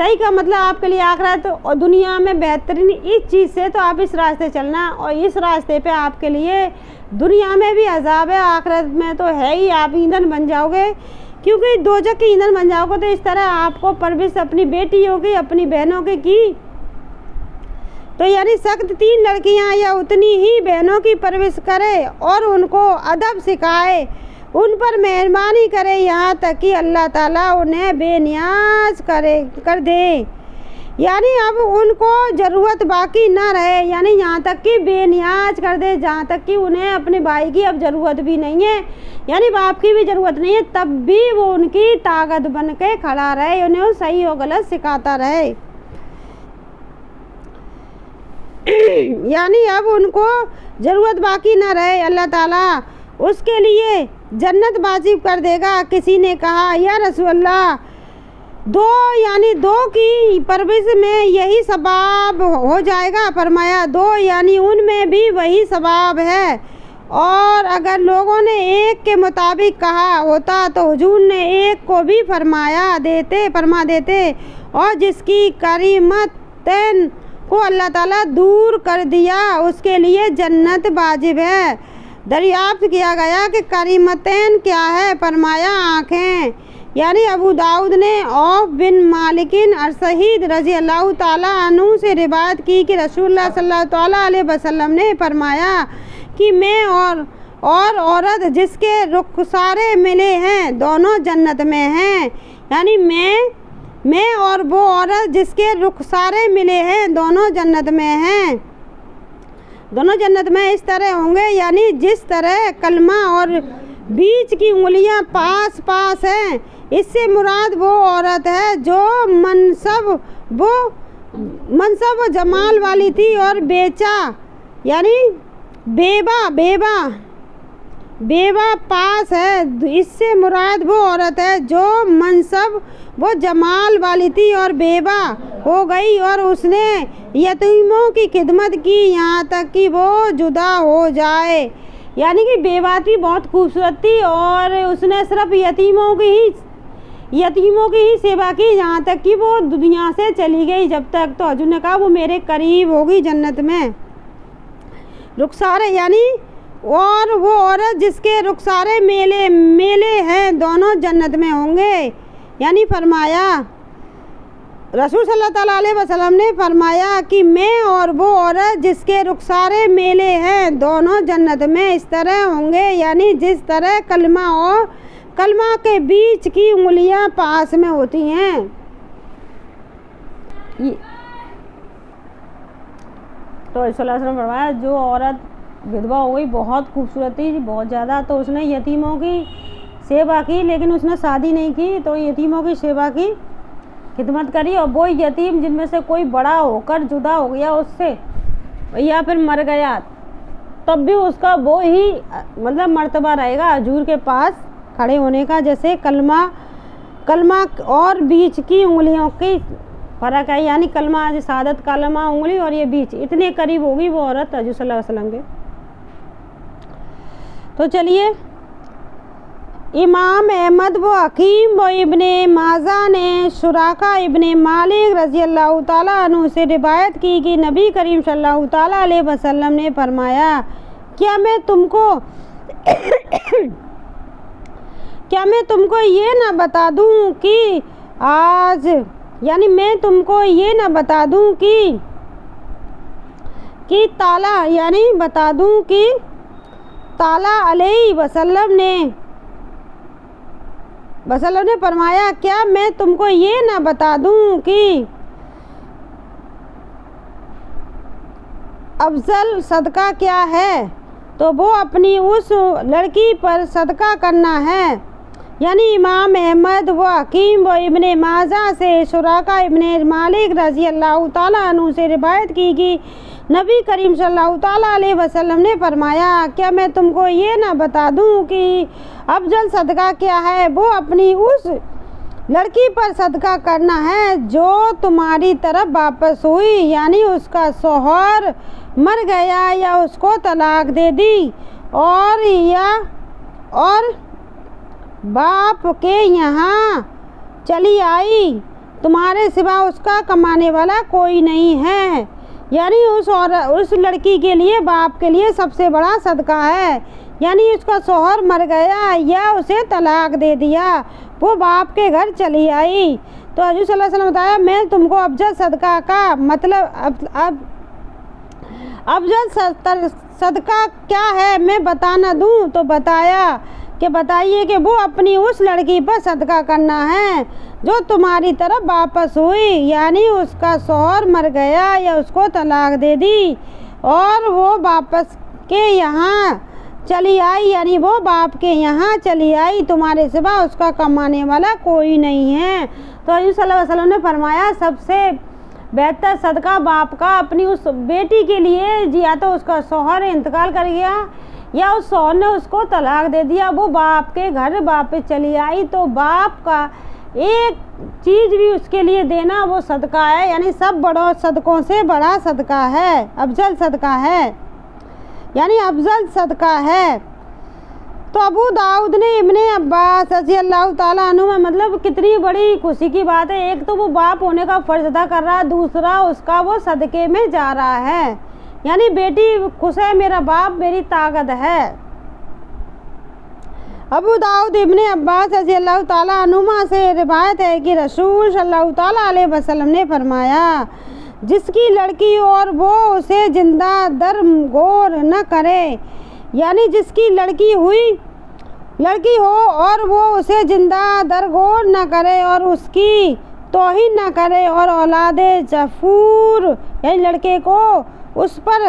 صحیح کا مطلب آپ کے لیے آخرت اور دنیا میں بہترین اس چیز سے تو آپ اس راستے چلنا، اور اس راستے پہ آپ کے لیے دنیا میں بھی عذاب ہے، آخرت میں تو ہے ہی، آپ ایندھن بن جاؤ گے، کیونکہ دوزخ کی ایندھن بن جاؤ گے۔ تو اس طرح آپ کو پرورش اپنی بیٹیوں کی، اپنی بہنوں کی تو یعنی سخت 3 لڑکیاں یا اتنی ہی بہنوں کی پرورش کرے اور ان کو ادب سکھائے، ان پر مہربانی کرے، یہاں تک کہ اللہ تعالیٰ انہیں بے نیاز کر دے، یعنی اب ان کو ضرورت باقی نہ رہے، یعنی یہاں تک کہ بے نیاز کر دے، جہاں تک کہ انہیں اپنے بھائی کی اب ضرورت بھی نہیں ہے، یعنی باپ کی بھی ضرورت نہیں ہے، تب بھی وہ ان کی طاقت بن کے کھڑا رہے، انہیں صحیح و غلط سکھاتا رہے، یعنی اب ان کو ضرورت باقی نہ رہے، اللہ تعالیٰ اس کے لیے جنت واجب کر دے گا۔ کسی نے کہا یا رسول اللہ، دو کی پرورش میں یہی ثواب ہو جائے گا؟ فرمایا 2 یعنی ان میں بھی وہی ثواب ہے، اور اگر لوگوں نے 1 کے مطابق کہا ہوتا تو حضور نے 1 کو بھی فرما دیتے، اور جس کی کریمتین کو اللہ تعالیٰ دور کر دیا اس کے لیے جنت واجب ہے۔ دریافت کیا گیا کہ کریمتین کیا ہے؟ فرمایا آنکھیں، یعنی ابو داؤد نے عوف بن مالک ارسہید رضی اللہ تعالیٰ عنہ سے روایت کی کہ رسول اللہ صلی اللہ تعالیٰ علیہ وسلم نے فرمایا کہ میں اور عورت جس کے رخسارے ملے ہیں دونوں جنت میں ہیں، یعنی میں اور وہ عورت جس کے رخسارے ملے ہیں دونوں جنت میں ہیں، دونوں جنت میں اس طرح ہوں گے، یعنی جس طرح کلمہ اور بیچ کی انگلیاں پاس پاس ہیں، اس سے مراد وہ عورت ہے جو منصب و جمال والی تھی، اور یعنی بیوہ پاس ہے، اس سے مراد وہ عورت ہے جو منصب و جمال والی تھی اور بیوہ ہو گئی اور اس نے یتیموں کی خدمت کی یہاں تک کہ وہ جدا ہو جائے، یعنی کہ بیوہ تھی، بہت خوبصورت تھی، اور اس نے صرف یتیموں کی ہی سیوا کی یہاں تک کہ وہ دنیا سے چلی گئی جب تک۔ تو حضور نے کہا وہ میرے قریب ہوگی جنت میں۔ رخسارے یعنی اور وہ عورت جس کے رخسارے میلے ہیں دونوں جنت میں ہوں گے، یعنی فرمایا رسول صلی اللہ تعالیٰ علیہ وسلم نے فرمایا کہ میں اور وہ عورت جس کے رخسارے میلے ہیں دونوں جنت میں اس طرح ہوں گے، یعنی جس طرح کلمہ کے بیچ کی انگلیاں پاس میں ہوتی ہیں۔ تو صلی اللہ علیہ وسلم فرمایا جو عورت ودھوا ہو گئی، بہت خوبصورت تھی بہت زیادہ، تو اس نے یتیموں کی سیوا کی، لیکن اس نے شادی نہیں کی، تو یتیموں کی سیوا کی، خدمت کری، اور وہ یتیم جن میں سے کوئی بڑا ہو کر جدا ہو گیا اس سے یا پھر مر گیا تب بھی اس کا وہی مطلب مرتبہ رہے گا حضور کے پاس کھڑے ہونے کا، جیسے کلمہ اور بیچ کی انگلیوں کی فرق ہے، یعنی کلمہ شہادت کلمہ انگلی اور یہ بیچ اتنے قریب ہوگی وہ عورت حضور صلی اللہ علیہ وسلم کے۔ تو چلیے، امام احمد و حکیم و ابن ماجہ نے سراقہ ابن مالک رضی اللہ تعالیٰ عنہ سے روایت کی کہ نبی کریم صلی اللہ تعالیٰ علیہ وسلم نے فرمایا کیا میں تم کو یہ نہ بتا دوں کہ آج، یعنی میں تم کو یہ نہ بتا دوں کہ تعالیٰ علیہ وسلم نے فرمایا کیا میں تم کو یہ نہ بتا دوں کہ افضل صدقہ کیا ہے؟ تو وہ اپنی اس لڑکی پر صدقہ کرنا ہے، یعنی امام احمد و حکیم و ابن ماجہ سے سراقہ ابن مالک رضی اللہ تعالیٰ عنہ سے روایت کی کہ نبی کریم صلی اللہ تعالیٰ علیہ وسلم نے فرمایا کیا میں تم کو یہ نہ بتا دوں کہ افضل صدقہ کیا ہے؟ وہ اپنی اس لڑکی پر صدقہ کرنا ہے جو تمہاری طرف واپس ہوئی، یعنی اس کا شوہر مر گیا یا اس کو طلاق دے دی اور باپ کے یہاں چلی آئی، تمہارے سوا اس کا کمانے والا کوئی نہیں ہے۔ یعنی اس لڑکی کے لیے باپ کے لیے سب سے بڑا صدقہ ہے، یعنی اس کا شوہر مر گیا یا اسے طلاق دے دیا، وہ باپ کے گھر چلی آئی تو حضور صلی اللہ علیہ وسلم نے بتایا میں تم کو افضل صدقہ کا مطلب افضل صدقہ کیا ہے میں بتانا دوں، تو بتائیے کہ وہ اپنی اس لڑکی پر صدقہ کرنا ہے جو تمہاری طرف واپس ہوئی، یعنی اس کا شوہر مر گیا یا اس کو طلاق دے دی اور وہ واپس کے یہاں چلی آئی، یعنی وہ باپ کے یہاں چلی آئی، تمہارے سوا اس کا کمانے والا کوئی نہیں ہے۔ تو حضور صلی اللہ علیہ وسلم نے فرمایا سب سے بہتر صدقہ باپ کا اپنی اس بیٹی کے لیے، یا تو اس کا شوہر انتقال کر گیا یا اس شوہر نے اس کو طلاق دے دیا، وہ باپ کے گھر واپس چلی آئی، تو باپ کا ایک چیز بھی اس کے لیے دینا وہ صدقہ ہے، یعنی سب بڑوں صدقوں سے بڑا صدقہ ہے، افضل صدقہ ہے، یعنی افضل صدقہ ہے۔ تو ابو داؤد نے ابن عباس رضی اللہ تعالیٰ عنہ مطلب کتنی بڑی خوشی کی بات ہے، ایک تو وہ باپ ہونے کا فرض ادا کر رہا ہے، دوسرا اس کا وہ صدقے میں جا رہا ہے، یعنی بیٹی خوش ہے میرا باپ میری طاقت ہے۔ ابو داؤد ابن عباس رضی اللہ تعالیٰ عنہما سے روایت ہے کہ رسول صلی اللہ تعالیٰ علیہ وسلم نے فرمایا جس کی لڑکی اور وہ اسے زندہ درگور نہ کرے، یعنی جس کی لڑکی ہو اور وہ اسے زندہ درگور نہ کرے اور اس کی توہین نہ کرے اور اولاد جفور یعنی لڑکے کو اس پر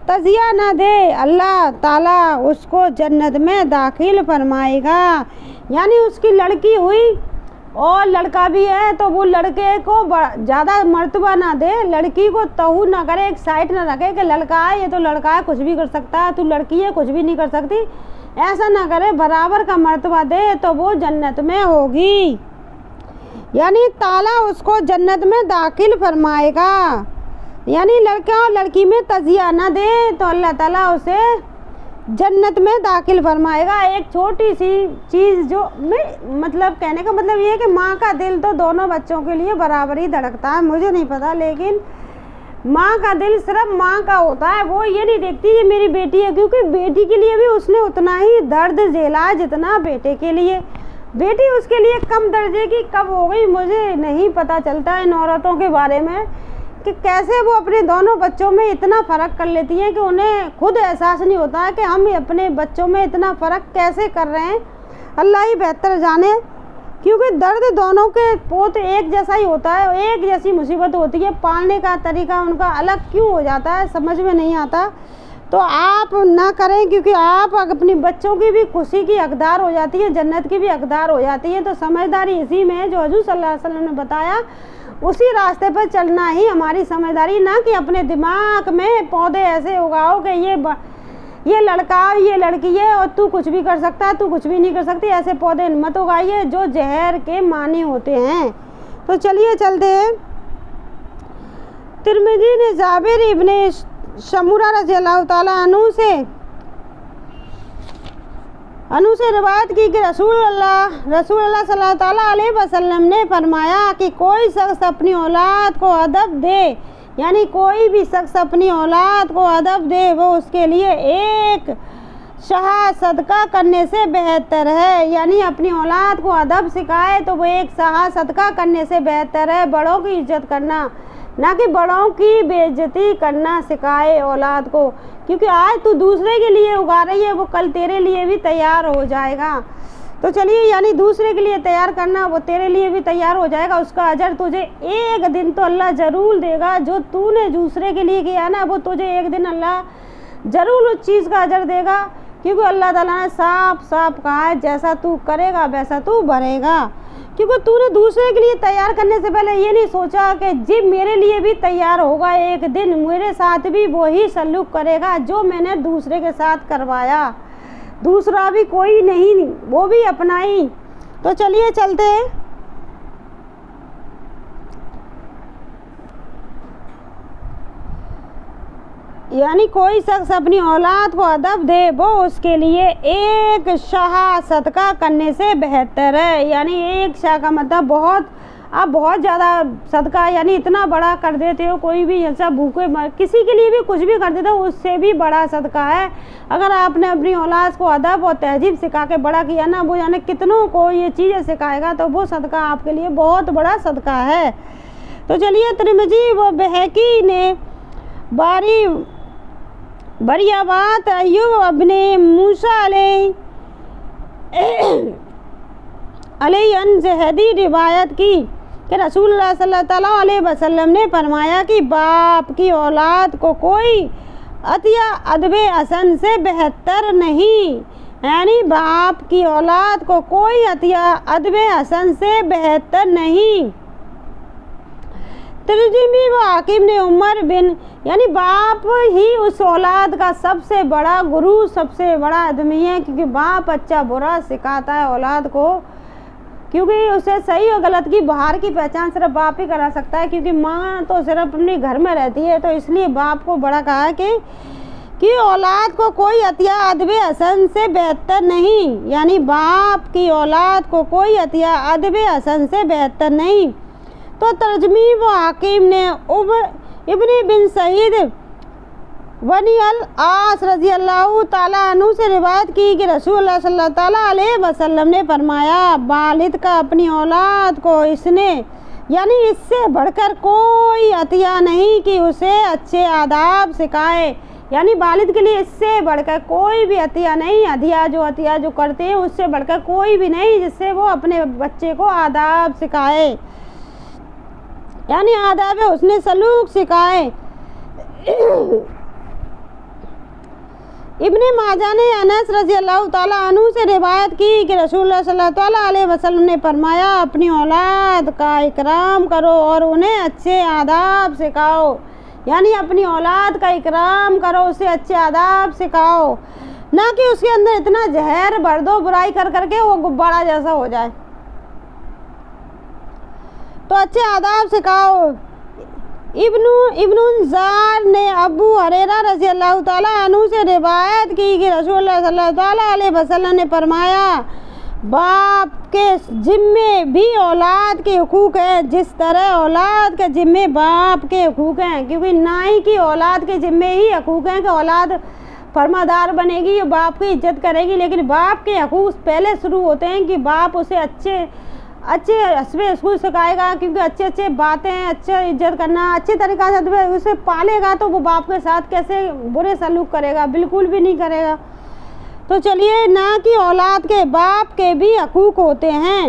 تزیہ نہ دے، اللہ تعالیٰ اس کو جنت میں داخل فرمائے گا۔ یعنی اس کی لڑکی ہوئی اور لڑکا بھی ہے تو وہ لڑکے کو زیادہ مرتبہ نہ دے، لڑکی کو توہین نہ کرے، ایک سائڈ نہ رکھے کہ لڑکا ہے یہ تو لڑکا ہے کچھ بھی کر سکتا ہے، تو لڑکی ہے کچھ بھی نہیں کر سکتی، ایسا نہ کرے، برابر کا مرتبہ دے تو وہ جنت میں ہوگی، یعنی تعالیٰ اس کو جنت میں داخل فرمائے گا۔ یعنی لڑکا اور لڑکی میں تزیہ نہ دے تو اللہ تعالیٰ اسے جنت میں داخل فرمائے گا۔ ایک چھوٹی سی چیز جو میں مطلب کہنے کا مطلب یہ ہے کہ ماں کا دل تو دونوں بچوں کے لیے برابر ہی دھڑکتا ہے، مجھے نہیں پتا، لیکن ماں کا دل صرف ماں کا ہوتا ہے، وہ یہ نہیں دیکھتی یہ میری بیٹی ہے، کیونکہ بیٹی کے لیے بھی اس نے اتنا ہی درد جھیلا جتنا بیٹے کے لیے، بیٹی اس کے لیے کم درجے کی کب ہو گئی مجھے نہیں پتا چلتا ان عورتوں کے بارے میں کہ کیسے وہ اپنے دونوں بچوں میں اتنا فرق کر لیتی ہیں کہ انہیں خود احساس نہیں ہوتا ہے کہ ہم اپنے بچوں میں اتنا فرق کیسے کر رہے ہیں، اللہ ہی بہتر جانے، کیونکہ درد دونوں کے پوت ایک جیسا ہی ہوتا ہے، ایک جیسی مصیبت ہوتی ہے، پالنے کا طریقہ ان کا الگ کیوں ہو جاتا ہے سمجھ میں نہیں آتا۔ تو آپ نہ کریں، کیونکہ آپ اپنی بچوں کی بھی خوشی کی حقدار ہو جاتی ہیں، جنت کی بھی حقدار ہو جاتی ہیں۔ تو سمجھداری اسی میں ہے جو حضور صلی اللہ علیہ وسلم نے بتایا، اسی راستے پر چلنا ہی ہماری سمجھداری، نہ کہ اپنے دماغ میں پودے ایسے اگاؤ کہ یہ لڑکا یہ لڑکی ہے اور تو کچھ بھی کر سکتا ہے تو کچھ بھی نہیں کر سکتی، ایسے پودے مت اگائیے جو زہر کے معنی ہوتے ہیں۔ تو چلیے چلتے ہیں۔ ترمذی نے جابر ابن سمورہ رضی اللہ تعالیٰ عنہ سے روایت کی کہ رسول اللہ صلی اللہ تعالیٰ علیہ وسلم نے فرمایا کہ کوئی شخص اپنی اولاد کو ادب دے، یعنی کوئی بھی شخص اپنی اولاد کو ادب دے وہ اس کے لیے ایک شہا صدقہ کرنے سے بہتر ہے، یعنی اپنی اولاد کو ادب سکھائے تو وہ ایک شہا صدقہ کرنے سے بہتر ہے۔ بڑوں کی عزت کرنا، نہ کہ بڑوں کی بے عزتی کرنا سکھائے اولاد کو، کیونکہ آج تو دوسرے کے لیے اگا رہی ہے وہ کل تیرے لیے بھی تیار ہو جائے گا۔ تو چلیے، یعنی دوسرے کے لیے تیار کرنا، وہ تیرے لیے بھی تیار ہو جائے گا، اس کا اجر تجھے ایک دن تو اللہ ضرور دے گا۔ جو تو نے دوسرے کے لیے کیا نا وہ تجھے ایک دن اللہ ضرور اس چیز کا اجر دے گا، کیونکہ اللہ تعالیٰ نے صاف کہا ہے جیسا تو کرے گا ویسا تو بھرے گا، کیونکہ تو نے دوسرے کے لیے تیار کرنے سے پہلے یہ نہیں سوچا کہ جی میرے لیے بھی تیار ہوگا، ایک دن میرے ساتھ بھی وہی سلوک کرے گا جو میں نے دوسرے کے ساتھ کروایا، دوسرا بھی کوئی نہیں، وہ بھی اپنا ہی۔ تو چلیے چلتے ہیں۔ یعنی کوئی شخص اپنی اولاد کو ادب دے وہ اس کے لیے ایک شاہ صدقہ کرنے سے بہتر ہے، یعنی ایک شاہ کا مطلب بہت آپ بہت زیادہ صدقہ یعنی اتنا بڑا کر دیتے ہو، کوئی بھی ایسا بھوکے کسی کے لیے بھی کچھ بھی کر دیتے ہو، اس سے بھی بڑا صدقہ ہے۔ اگر آپ نے اپنی اولاد کو ادب اور تہذیب سکھا کے بڑا کیا نا، وہ یعنی کتنوں کو یہ چیزیں سکھائے گا، تو وہ صدقہ آپ کے لیے بہت بڑا صدقہ ہے۔ تو چلیے ترمذی و بہقی نے بڑی بات ایوب ابن موسیٰ علیہ زہدی روایت کی کہ رسول اللہ صلی اللہ علیہ وسلم نے فرمایا کہ باپ کی اولاد کو کوئی عطیہ ادب حسن سے بہتر نہیں، یعنی باپ کی اولاد کو کوئی عطیہ ادب حسن سے بہتر نہیں۔ ترجمہ و حاکم نے عمر بن یعنی باپ ہی اس اولاد کا سب سے بڑا گرو، سب سے بڑا آدمی ہے، کیونکہ باپ اچھا برا سکھاتا ہے اولاد کو، کیونکہ اسے صحیح اور غلط کی باہر کی پہچان صرف باپ ہی کرا سکتا ہے، کیونکہ ماں تو صرف اپنے گھر میں رہتی ہے۔ تو اس لیے باپ کو بڑا کہا کہ اولاد کو کوئی عطیہ ادب حسن سے بہتر نہیں، یعنی باپ کی اولاد کو کوئی عطیہ ادب حسن سے بہتر نہیں۔ تو ترجمہ و حاکم نے ابن بن سعید بنی العاص رضی اللہ تعالیٰ عنہ سے روایت کی کہ رسول اللہ صلی اللہ علیہ وسلم نے فرمایا، والد کا اپنی اولاد کو اس سے بڑھ کر کوئی عطیہ نہیں کہ اسے اچھے آداب سکھائے، یعنی والد کے لیے اس سے بڑھ کر کوئی بھی عطیہ نہیں، عطیہ جو کرتے ہیں اس سے بڑھ کر کوئی بھی نہیں جس سے وہ اپنے بچے کو آداب سکھائے، یعنی آداب حسن سلوک سکھائے۔ ابن ماجہ نے انس رضی اللہ تعالیٰ عنہ سے روایت کی کہ رسول اللہ صلی اللہ علیہ وسلم نے فرمایا، اپنی اولاد کا اکرام کرو اور انہیں اچھے آداب سکھاؤ، یعنی اپنی اولاد کا اکرام کرو، اسے اچھے آداب سکھاؤ، نہ کہ اس کے اندر اتنا زہر بھر دو برائی کر کے وہ غبارہ جیسا ہو جائے، تو اچھے آداب سکھاؤ۔ ابن زار نے ابو ہریرہ رضی اللہ تعالیٰ عنہ سے روایت کی کہ رسول اللہ صلی اللہ علیہ وسلم نے فرمایا، باپ کے ذمے بھی اولاد کے حقوق ہیں جس طرح اولاد کے ذمے باپ کے حقوق ہیں، کیونکہ نائی کی اولاد کے ذمے ہی حقوق ہیں کہ اولاد فرمادار بنے گی اور باپ کی عزت کرے گی، لیکن باپ کے حقوق پہلے شروع ہوتے ہیں کہ باپ اسے اچھے حسب اسکول سکھائے گا، کیونکہ اچھے باتیں، اچھے عزت کرنا، اچھے طریقہ سے اسے پالے گا، تو وہ باپ کے ساتھ کیسے برے سلوک کرے گا، بالکل بھی نہیں کرے گا۔ تو چلیے، نہ کہ اولاد کے باپ کے بھی حقوق ہوتے ہیں۔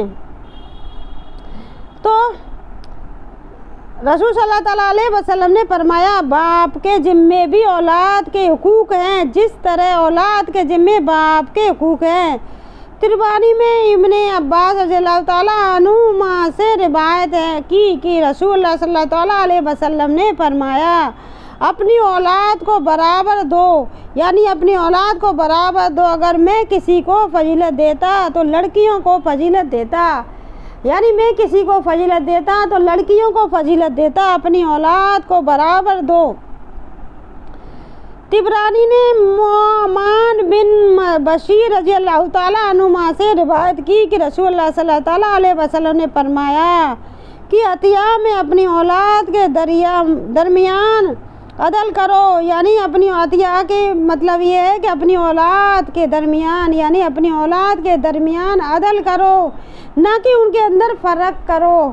تو رسول صلی اللہ علیہ وسلم نے فرمایا، باپ کے ذمے بھی اولاد کے حقوق ہیں جس طرح اولاد کے ذمے باپ کے حقوق ہیں۔ تربانی میں ابن عباس رضی اللہ تعالیٰ عنہما سے روایت ہے کہ رسول اللہ صلی اللہ علیہ وسلم نے فرمایا، اپنی اولاد کو برابر دو، یعنی اپنی اولاد کو برابر دو، اگر میں کسی کو فضیلت دیتا تو لڑکیوں کو فضیلت دیتا، یعنی میں کسی کو فضیلت دیتا تو لڑکیوں کو فضیلت دیتا، اپنی اولاد کو برابر دو۔ طبرانی نے نعمان بن بشیر رضی اللہ تعالیٰ عنہما سے روایت کی کہ رسول اللہ صلی اللہ علیہ وسلم نے فرمایا کہ عطیہ میں اپنی اولاد کے درمیان عدل کرو، یعنی اپنی عطیہ کے مطلب یہ ہے کہ اپنی اولاد کے درمیان، یعنی اپنی اولاد کے درمیان عدل کرو، نہ کہ ان کے اندر فرق کرو،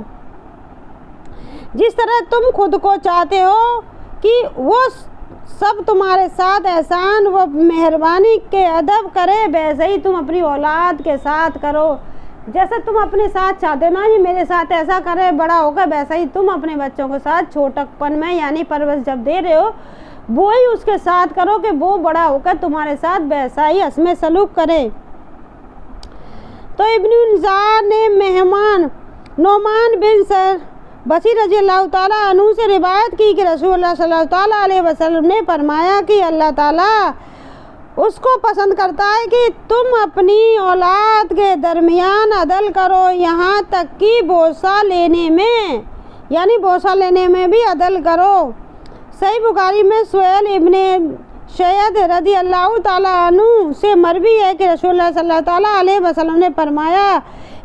جس طرح تم خود کو چاہتے ہو کہ وہ سب تمہارے ساتھ احسان و مہربانی کے ادب کرے، ویسے ہی تم اپنی اولاد کے ساتھ کرو، جیسے تم اپنے ساتھ چاہتے ہو نا جی میرے ساتھ ایسا کرے بڑا ہو کر، ویسا ہی تم اپنے بچوں کے ساتھ چھوٹکپن میں یعنی پرورش جب دے رہے ہو وہی اس کے ساتھ کرو کہ وہ بڑا ہو کر تمہارے ساتھ ویسا ہی حسن سلوک کرے۔ تو ابن انذار نے نعمان بن بشیر رضی اللہ تعالیٰ عنہ سے روایت کی کہ رسول اللہ صلی اللہ علیہ وسلم نے فرمایا کہ اللہ تعالیٰ اس کو پسند کرتا ہے کہ تم اپنی اولاد کے درمیان عدل کرو، یہاں تک کہ بوسہ لینے میں بھی عدل کرو۔ صحیح بخاری میں سہیل ابن سعید رضی اللہ تعالیٰ عنہ سے مروی ہے کہ رسول اللہ صلی اللہ علیہ وسلم نے فرمایا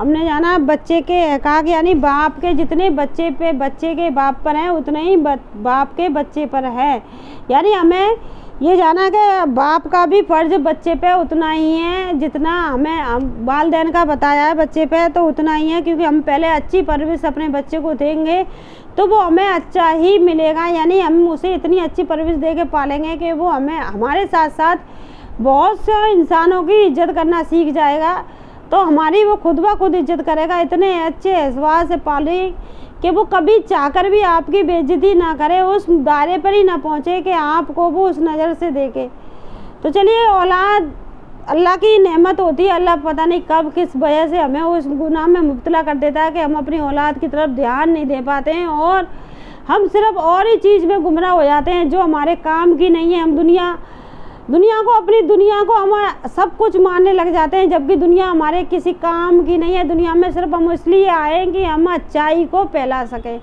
ہم نے جانا بچے کے حقوق یعنی باپ کے جتنے بچے کے باپ پر ہیں اتنے ہی باپ کے بچے پر ہے، یعنی ہمیں یہ جانا کہ باپ کا بھی فرض بچے پہ اتنا ہی ہے جتنا ہمیں والدین کا بتایا ہے بچے پہ تو اتنا ہی ہے، کیونکہ ہم پہلے اچھی پرورش اپنے بچے کو دیں گے تو وہ ہمیں اچھا ہی ملے گا، یعنی ہم اسے اتنی اچھی پرورش دے کے پالیں گے کہ وہ ہمیں ہمارے ساتھ ساتھ بہت سے انسانوں کی عزت کرنا سیکھ جائے گا، تو ہماری وہ خود بخود عزت کرے گا، اتنے اچھے احساس سے پالے کہ وہ کبھی چاہ کر بھی آپ کی بے عزتی نہ کرے، اس دائرے پر ہی نہ پہنچے کہ آپ کو وہ اس نظر سے دیکھے۔ تو چلیے اولاد اللہ کی نعمت ہوتی ہے، اللہ پتہ نہیں کب کس وجہ سے ہمیں اس گناہ میں مبتلا کر دیتا ہے کہ ہم اپنی اولاد کی طرف دھیان نہیں دے پاتے ہیں اور ہم صرف اور ہی چیز میں گمراہ ہو جاتے ہیں جو ہمارے کام کی نہیں ہے، ہم اپنی دنیا کو ہم سب کچھ ماننے لگ جاتے ہیں، جبکہ دنیا ہمارے کسی کام کی نہیں ہے، دنیا میں صرف ہم اس لیے آئے کہ ہم اچائی کو پھیلا سکیں،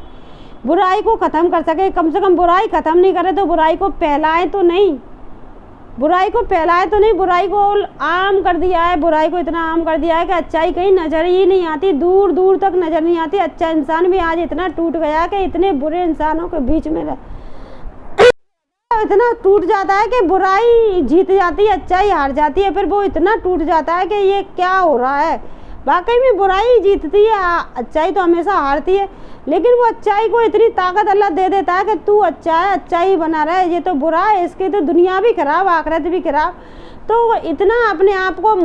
برائی کو ختم کر سکیں، کم سے کم برائی ختم نہیں کرے تو برائی کو پھیلائیں تو نہیں، برائی کو عام کر دیا ہے، برائی کو اتنا عام کر دیا ہے کہ اچائی کہیں نظر ہی نہیں آتی، دور دور تک نظر نہیں آتی، اچھا انسان بھی آج اتنا ٹوٹ گیا کہ اتنے برے انسانوں کے بیچ میں اتنا ٹوٹ جاتا ہے کہ برائی جیت جاتی ہے، اچائی ہار جاتی ہے، پھر وہ اتنا ٹوٹ جاتا ہے کہ یہ کیا ہو رہا ہے، واقعی میں برائی جیتتی ہے، اچائی تو ہمیشہ ہارتی ہے، لیکن وہ اچائی کو اتنی طاقت اللہ دے دیتا ہے کہ تو اچھا ہے، اچائی بنا رہا ہے، یہ تو برا ہے، اس کی تو دنیا بھی خراب آخرت بھی خراب، تو اتنا اپنے آپ کو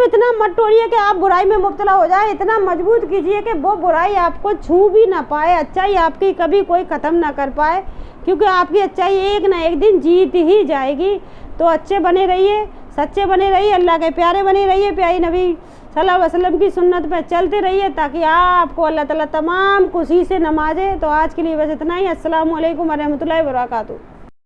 اتنا مت توڑیے کہ آپ برائی میں مبتلا ہو جائے، اتنا مضبوط کیجئے کہ وہ برائی آپ کو چھو بھی نہ پائے، اچائی آپ کی کبھی کوئی ختم نہ کر پائے، کیونکہ آپ کی اچائی ایک نہ ایک دن جیت ہی جائے گی۔ تو اچھے بنے رہیے، سچے بنے رہیے، اللہ کے پیارے بنے رہیے، پیارے نبی صلی اللہ علیہ وسلم کی سنت پہ چلتے رہیے تاکہ آپ کو اللہ تعالیٰ تمام خوشی سے نوازے۔ تو آج کے لیے بس اتنا ہی، السلام علیکم ورحمۃ اللہ وبرکاتہ۔